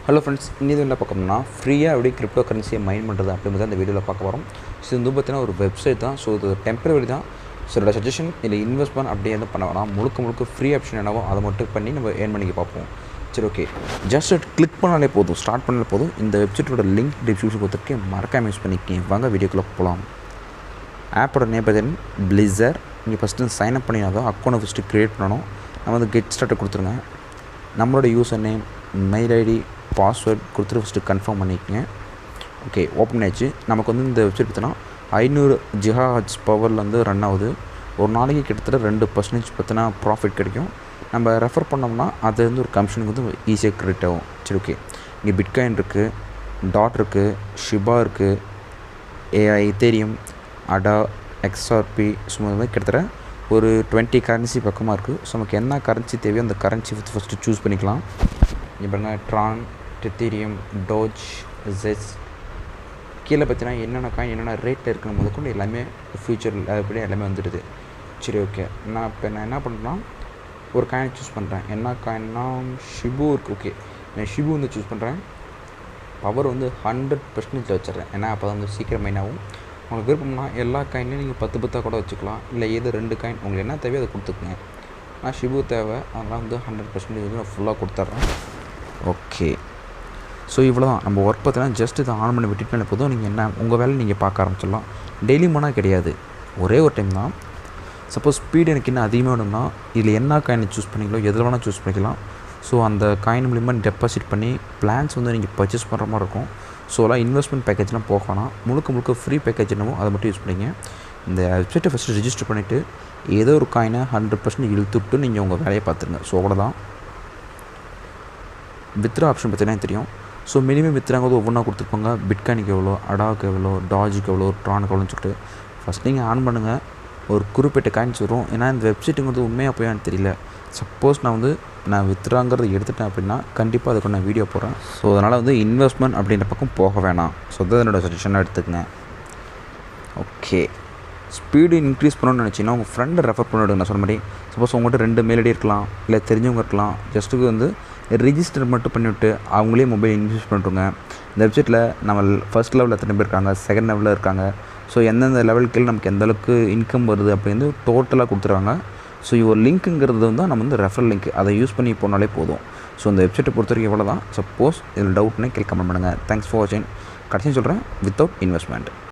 Hello friends, இன்னது என்ன பார்க்கணும்னா ஃப்ரீயாக எப்படி கிரிப்டோ கரன்சியை மைன் பண்ணுறது அப்படிங்கிறது அந்த வீடியோவில் பார்க்க வரோம். ஸோ இது வந்து பார்த்தீங்கன்னா ஒரு வெப்சைட் தான். ஸோ இது டெம்பரவரி தான். ஸோ என்னோட சஜஷன் இல்லை இன்வெஸ்ட்மெண்ட் அப்படியே எதுவும் பண்ண வேணாம். முழுக்க ஃப்ரீ ஆப்ஷன் என்னவோ அதை மட்டும் பண்ணி நம்ம ஏர்ன் பண்ணிக்க பார்ப்போம். சரி, ஓகே, ஜஸ்ட் கிளிக் பண்ணாலே போதும், ஸ்டார்ட் பண்ணாலே போதும். இந்த வெப்சைட்டோட லிங்க் டிஸ்கிரிப்ஷன் கொடுத்துருக்கேன், மறக்காம யூஸ் பண்ணிக்கேன். வாங்க வீடியோக்குள்ளே போகலாம். ஆப்போட நேம் பார்த்தீங்கன்னா BliyZer. நீங்கள் ஃபஸ்ட்டு சைன் அப் பண்ணினா தான் அக்கௌண்ட்டை ஃபஸ்ட்டு க்ரியேட் பண்ணணும். நம்ம வந்து கெட் ஸ்டார்ட்டை கொடுத்துருங்க. நம்மளோட user name, mail ID, password கொடுத்துட்டு ஃபஸ்ட்டு கன்ஃபார்ம் பண்ணிக்கங்க. ஓகே, ஓப்பன் ஆகிடுச்சு. நமக்கு வந்து இந்த வெப்சைட் பார்த்தீங்கன்னா 500 GHz பவரில் வந்து ரன் ஆகுது. ஒரு நாளைக்கு கிட்டத்தட்ட 2% பார்த்தீங்கன்னா ப்ராஃபிட் கிடைக்கும். நம்ம ரெஃபர் பண்ணோம்னா அது வந்து ஒரு கமிஷனுக்கு வந்து ஈஸியாக கிரெடிட் ஆகும். சரி, ஓகே, இங்கே பிட்காயின் இருக்குது, டாட் இருக்குது, ஷிபா இருக்குது, ஏஐ, எத்தேரியம், அடா, XRP. ஸோ இந்த மாதிரி கிட்டத்தட்ட ஒரு 20 கரன்சி பக்கமாக இருக்குது. ஸோ நமக்கு என்ன கரன்சி தேவையோ அந்த கரன்சி ஃபஸ்ட்டு சூஸ் பண்ணிக்கலாம். இங்கே பாருங்கள், ட்ரான், எத்தேரியம், டோஜ், ஜெஸ். கீழே பார்த்தீங்கன்னா என்னென்ன காயின் என்னென்ன ரேட்டில் இருக்குன்னு முதற்கொண்டு எல்லாமே ஃபியூச்சர் அப்படி எல்லாமே வந்துடுது. சரி, ஓகே, நான் என்ன பண்ணுறேன்னா ஒரு காயின் சூஸ் பண்ணுறேன். என்ன காயின்னா ஷிபு இருக்குது. ஓகே, நான் ஷிபு வந்து சூஸ் பண்ணுறேன். பவர் வந்து 100% வச்சிட்றேன். ஏன்னா அப்போ தான் வந்து சீக்கிரம் மைன் ஆகும். உங்களுக்கு விருப்பம்னா எல்லா காயின்லையும் நீங்கள் 10 கூட வச்சுக்கலாம். இல்லை ஏதோ 2 காயின் உங்களுக்கு என்ன தேவையோ அதை கொடுத்துக்குங்க. நான் ஷிபு தேவை, அதெல்லாம் வந்து 100% வந்து நான் ஃபுல்லாக கொடுத்துட்றேன். ஓகே, ஸோ இவ்வளோ தான் நம்ம ஒர்க் பார்த்தீங்கன்னா ஜஸ்ட் இதை ஆன் பண்ணி விட்டுட்டு போதும். நீங்கள் என்ன உங்கள் வேலை நீங்கள் பார்க்க ஆரம்பிச்சிடலாம். டெய்லி மோனா கிடையாது, ஒரே ஒரு டைம் தான். சப்போஸ் ஸ்பீடு எனக்கு இன்னும் அதிகமாக வேணும்னா இதில் என்ன காயினை சூஸ் பண்ணிங்களோ எதில் வேணால் சூஸ் பண்ணிக்கலாம். ஸோ அந்த காயின் மூலிமா டெபாசிட் பண்ணி பிளான்ஸ் வந்து நீங்கள் பர்ச்சேஸ் பண்ணுற மாதிரி இருக்கும். ஸோ அதெல்லாம் இன்வெஸ்ட்மெண்ட் பேக்கேஜ்லாம் போகலாம். முழுக்க ஃப்ரீ பேக்கேஜ் என்னமோ அதை மட்டும் யூஸ் பண்ணிங்க. இந்த வெப்சைட்டை ஃபஸ்ட்டு ரிஜிஸ்டர் பண்ணிவிட்டு ஏதோ ஒரு காயினை 100% இழுத்துவிட்டு நீங்கள் உங்கள் வேலையை பார்த்துருங்க. ஸோ அவ்வளோதான். வித்ரா ஆப்ஷன் பார்த்தீங்கன்னா தெரியும். ஸோ மினிமம் வித்ராங்கிறது ஒவ்வொன்றா கொடுத்துருப்பாங்க. பிட்காயினுக்கு எவ்வளோ, அடாவுக்கு எவ்வளோ, டாஜுக்கு எவ்வளோ, ட்ரானுக்கு எவ்வளோன்னு சொல்லிட்டு ஃபஸ்ட் நீங்கள் ஆன் பண்ணுங்கள். ஒரு குறிப்பிட்ட காயின்ஸ் வரும். ஏன்னா இந்த வெப்சைட்டுங்கிறது உண்மையாக போயான்னு தெரியல. சப்போஸ் நான் வித்ராங்கிறது எடுத்துட்டேன் அப்படின்னா கண்டிப்பாக அதுக்கு நான் வீடியோ போடுறேன். ஸோ அதனால் வந்து இன்வெஸ்ட்மெண்ட் அப்படின்ற பக்கம் போக வேணாம். ஸோ அது என்னோடய சஜஷனாக எடுத்துக்கங்க. ஓகே, ஸ்பீடு இன்க்ரீஸ் பண்ணணும்னு நினச்சிங்கன்னா உங்கள் ஃப்ரெண்டை ரெஃபர் பண்ணிவிடுங்க. நான் சொன்ன மாதிரி சப்போஸ் உங்கள்கிட்ட 2 மெயில் ஐடி இருக்கலாம், இல்லை தெரிஞ்சவங்க இருக்கலாம். ஜஸ்ட்டுக்கு வந்து ரிஜிஸ்டர் மட்டும் பண்ணிவிட்டு அவங்களே மொபைல் இன்வெஸ்ட் பண்ணுறோங்க. இந்த வெப்சைட்டில் நம்ம ஃபஸ்ட் லெவலில் எத்தனை பேர் இருக்காங்க, செகண்ட் லெவலில் இருக்காங்க. ஸோ எந்தெந்த லெவலுக்கு நமக்கு எந்த அளவுக்கு இன்கம் வருது அப்படின்னு டோட்டலாக கொடுத்துருவாங்க. ஸோ ஒரு லிங்க்குங்கிறது வந்து நம்ம வந்து ரெஃபரல் லிங்க், அதை யூஸ் பண்ணி போனாலே போதும். ஸோ இந்த வெப்சைட்டை பொறுத்த வரைக்கும் இவ்வளோ தான். சப்போஸ் இதில் டவுட்னே கமெண்ட் பண்ணுங்கள். தேங்க்ஸ் ஃபார் வாட்சிங். கடைசியாக சொல்கிறேன், வித்தவுட் இன்வெஸ்ட்மெண்ட்.